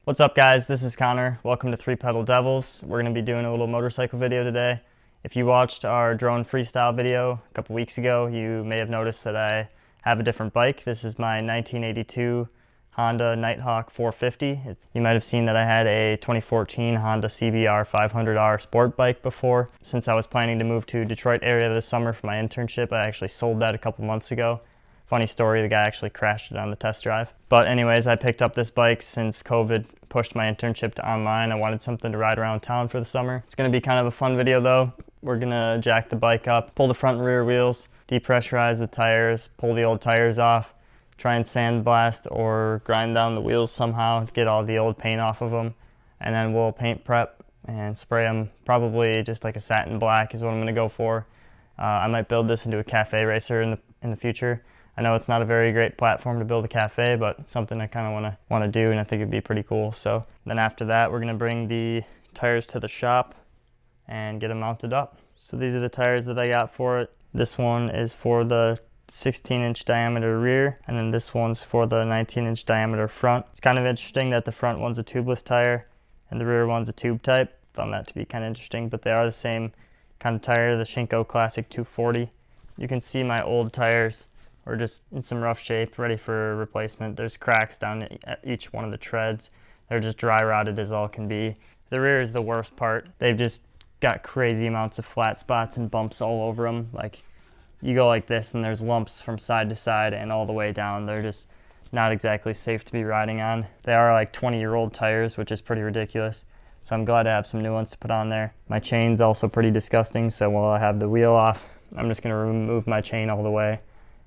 What's up guys, this is Connor. Welcome to Three Pedal Devils. We're going to be doing a little motorcycle video today. If you watched our drone freestyle video a couple weeks ago, you may have noticed that I have a different bike. This is my 1982 Honda Nighthawk 450. You might have seen that I had a 2014 Honda CBR 500R sport bike before. Since I was planning to move to Detroit area this summer for my internship, I actually sold that a couple months ago. Funny story, the guy actually crashed it on the test drive. But anyways, I picked up this bike since COVID pushed my internship to online. I wanted something to ride around town for the summer. It's gonna be kind of a fun video though. We're gonna jack the bike up, pull the front and rear wheels, depressurize the tires, pull the old tires off, try and sandblast or grind down the wheels somehow, get all the old paint off of them, and then we'll paint prep and spray them. Probably just like a satin black is what I'm gonna go for. I might build this into a cafe racer in the future. I know it's not a very great platform to build a cafe, but something I kind of want to do, and I think it'd be pretty cool. So then after that, we're going to bring the tires to the shop and get them mounted up. So these are the tires that I got for it. This one is for the 16-inch diameter rear, and then this one's for the 19-inch diameter front. It's kind of interesting that the front one's a tubeless tire and the rear one's a tube type. Found that to be kind of interesting, but they are the same kind of tire, the Shinko Classic 240. You can see my old tires are just in some rough shape, ready for replacement. There's cracks down at each one of the treads. They're just dry rotted as all can be. The rear is the worst part. They've just got crazy amounts of flat spots and bumps all over them. Like, you go like this and there's lumps from side to side and all the way down. They're just not exactly safe to be riding on. They are like 20-year-old tires, which is pretty ridiculous. So I'm glad to have some new ones to put on there. My chain's also pretty disgusting, so while I have the wheel off, I'm just gonna remove my chain all the way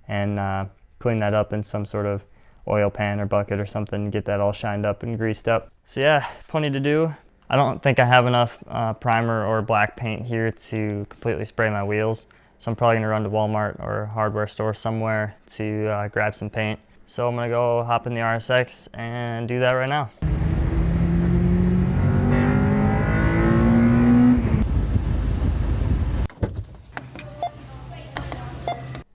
and clean that up in some sort of oil pan or bucket or something, get that all shined up and greased up. So yeah, plenty to do. I don't think I have enough primer or black paint here to completely spray my wheels, so I'm probably gonna run to Walmart or a hardware store somewhere to grab some paint. So I'm gonna go hop in the RSX and do that right now.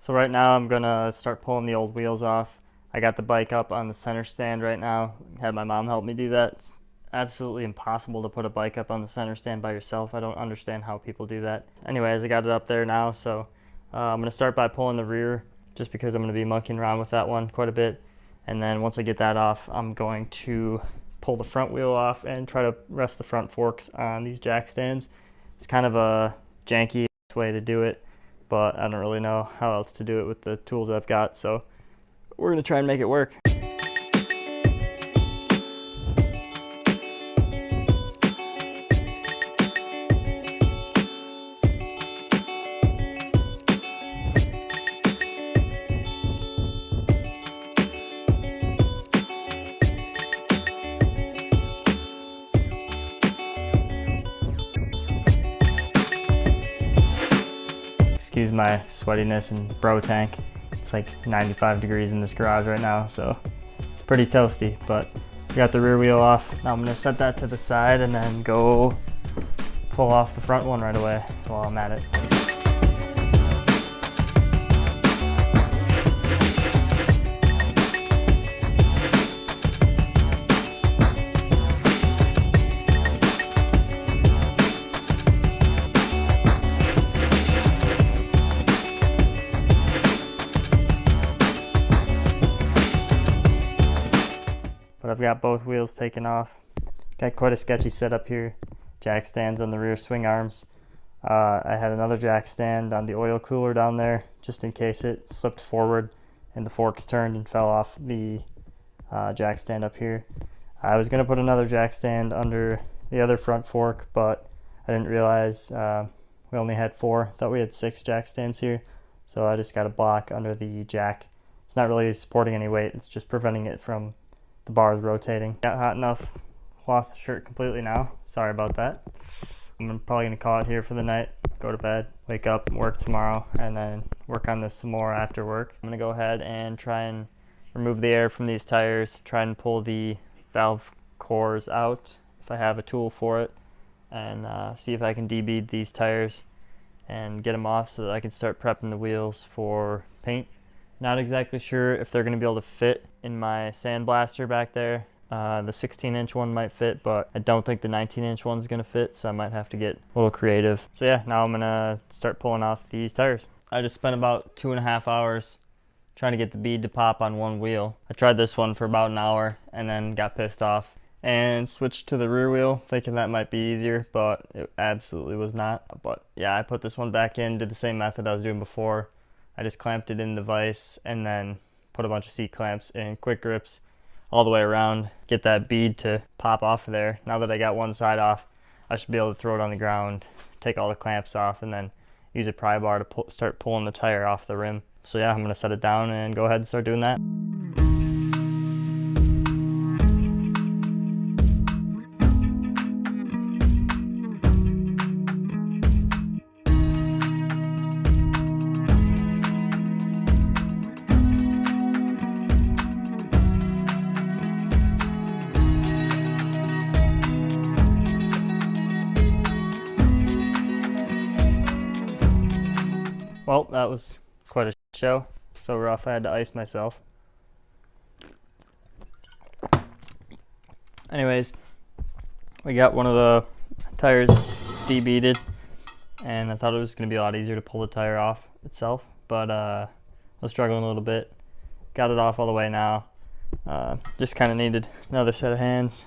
So right now I'm gonna start pulling the old wheels off. I got the bike up on the center stand right now. Had my mom help me do that. It's absolutely impossible to put a bike up on the center stand by yourself. I don't understand how people do that. Anyways, I got it up there now, so I'm gonna start by pulling the rear just because I'm gonna be monkeying around with that one quite a bit. And then once I get that off, I'm going to pull the front wheel off and try to rest the front forks on these jack stands. It's kind of a janky way to do it, but I don't really know how else to do it with the tools I've got, so we're gonna try and make it work. Excuse my sweatiness and bro tank. It's like 95 degrees in this garage right now, so it's pretty toasty, but we got the rear wheel off. Now I'm gonna set that to the side and then go pull off the front one right away while I'm at it. But I've got both wheels taken off. Got quite a sketchy setup here. Jack stands on the rear swing arms. I had another jack stand on the oil cooler down there just in case it slipped forward and the forks turned and fell off the jack stand up here. I was going to put another jack stand under the other front fork, but I didn't realize we only had 4. I thought we had 6 jack stands here, so I just got a block under the jack. It's not really supporting any weight, it's just preventing it from the bars rotating. Got hot enough, lost the shirt completely now. Sorry about that. I'm probably gonna call it here for the night, go to bed, wake up, work tomorrow, and then work on this some more after work. I'm gonna go ahead and try and remove the air from these tires, try and pull the valve cores out if I have a tool for it, and see if I can debead these tires and get them off so that I can start prepping the wheels for paint. Not exactly sure if they're going to be able to fit in my sandblaster back there. The 16-inch one might fit, but I don't think the 19-inch one's gonna fit, so I might have to get a little creative. So yeah, now I'm gonna start pulling off these tires. I just spent about 2.5 hours trying to get the bead to pop on one wheel. I tried this one for about an hour and then got pissed off and switched to the rear wheel, thinking that might be easier, but it absolutely was not. But yeah, I put this one back in, did the same method I was doing before. I just clamped it in the vise and then put a bunch of C-clamps and quick grips all the way around, get that bead to pop off of there. Now that I got one side off, I should be able to throw it on the ground, take all the clamps off, and then use a pry bar to start pulling the tire off the rim. So yeah, I'm gonna set it down and go ahead and start doing that. Well, that was quite a show. So rough, I had to ice myself. Anyways, we got one of the tires de-beaded, and I thought it was going to be a lot easier to pull the tire off itself, but I was struggling a little bit. Got it off all the way now. Just kind of needed another set of hands,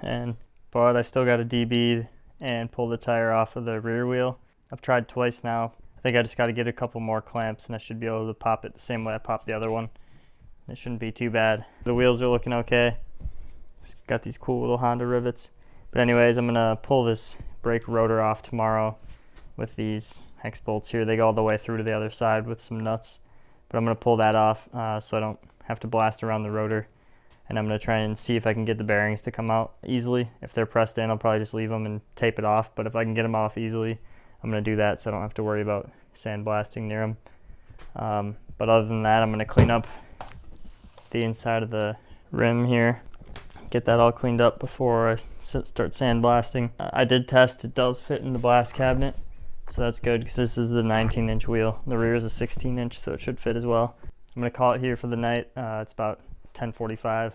but I still got to de-bead and pull the tire off of the rear wheel. I've tried twice now. I think I just got to get a couple more clamps and I should be able to pop it the same way I popped the other one. It shouldn't be too bad. The wheels are looking okay. It's got these cool little Honda rivets. But anyways, I'm going to pull this brake rotor off tomorrow with these hex bolts here. They go all the way through to the other side with some nuts. But I'm going to pull that off so I don't have to blast around the rotor. And I'm going to try and see if I can get the bearings to come out easily. If they're pressed in, I'll probably just leave them and tape it off. But if I can get them off easily, I'm going to do that so I don't have to worry about sandblasting near them. But other than that, I'm going to clean up the inside of the rim here. Get that all cleaned up before I start sandblasting. I did test, it does fit in the blast cabinet. So that's good because this is the 19-inch wheel. The rear is a 16-inch, so it should fit as well. I'm going to call it here for the night. It's about 10:45.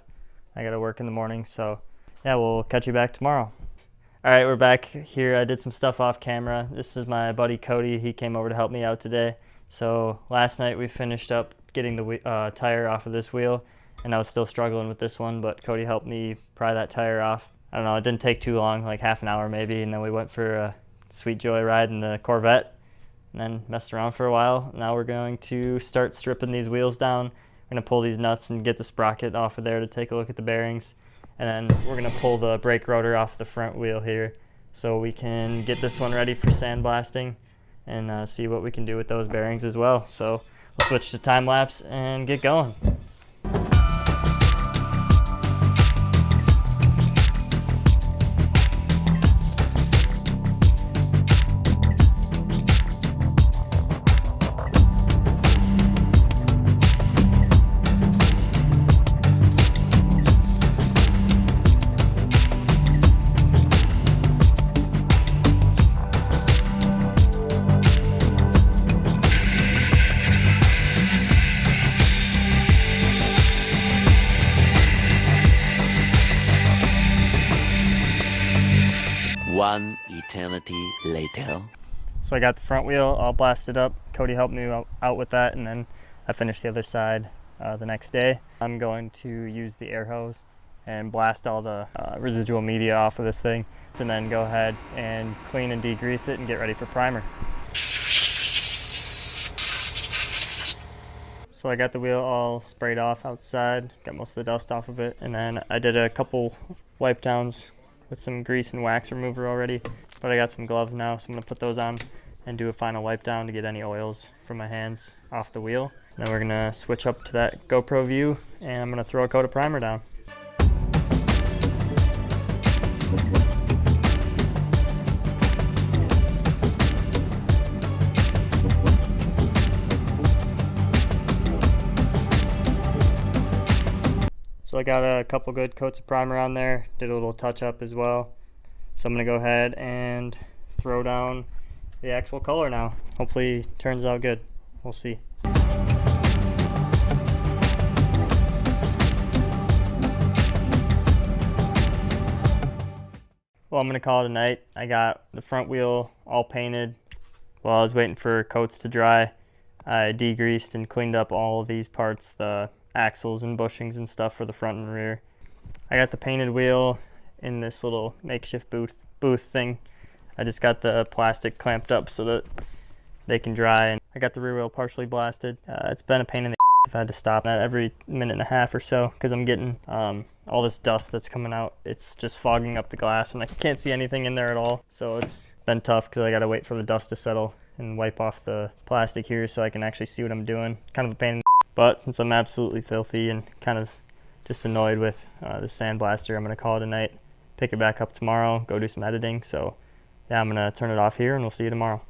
I got to work in the morning, so yeah, we'll catch you back tomorrow. All right, we're back here. I did some stuff off camera. This is my buddy Cody. He came over to help me out today. So last night we finished up getting the tire off of this wheel, and I was still struggling with this one, but Cody helped me pry that tire off. I don't know, it didn't take too long, like half an hour maybe, and then we went for a sweet joy ride in the Corvette, and then messed around for a while. Now we're going to start stripping these wheels down. We're going to pull these nuts and get the sprocket off of there to take a look at the bearings. And then we're going to pull the brake rotor off the front wheel here so we can get this one ready for sandblasting and see what we can do with those bearings as well. So we'll switch to time lapse and get going. One eternity later. So I got the front wheel all blasted up. Cody helped me out with that, and then I finished the other side the next day. I'm going to use the air hose and blast all the residual media off of this thing, and then go ahead and clean and degrease it and get ready for primer. So I got the wheel all sprayed off outside, got most of the dust off of it, and then I did a couple wipe downs with some grease and wax remover already, but I got some gloves now, so I'm going to put those on and do a final wipe down to get any oils from my hands off the wheel. Then we're going to switch up to that GoPro view, and I'm going to throw a coat of primer down. So I got a couple good coats of primer on there, did a little touch up as well. So I'm gonna go ahead and throw down the actual color now. Hopefully it turns out good. We'll see. Well, I'm gonna call it a night. I got the front wheel all painted. While I was waiting for coats to dry, I degreased and cleaned up all of these parts, the axles and bushings and stuff for the front and rear. I got the painted wheel in this little makeshift booth thing. I just got the plastic clamped up so that they can dry, and I got the rear wheel partially blasted. It's been a pain in the I've had to stop that every minute and a half or so because I'm getting all this dust that's coming out. It's just fogging up the glass and I can't see anything in there at all. So it's been tough because I got to wait for the dust to settle and wipe off the plastic here so I can actually see what I'm doing. Kind of a pain in the but since I'm absolutely filthy and kind of just annoyed with the sandblaster, I'm going to call it a night, pick it back up tomorrow, go do some editing. So yeah, I'm going to turn it off here and we'll see you tomorrow.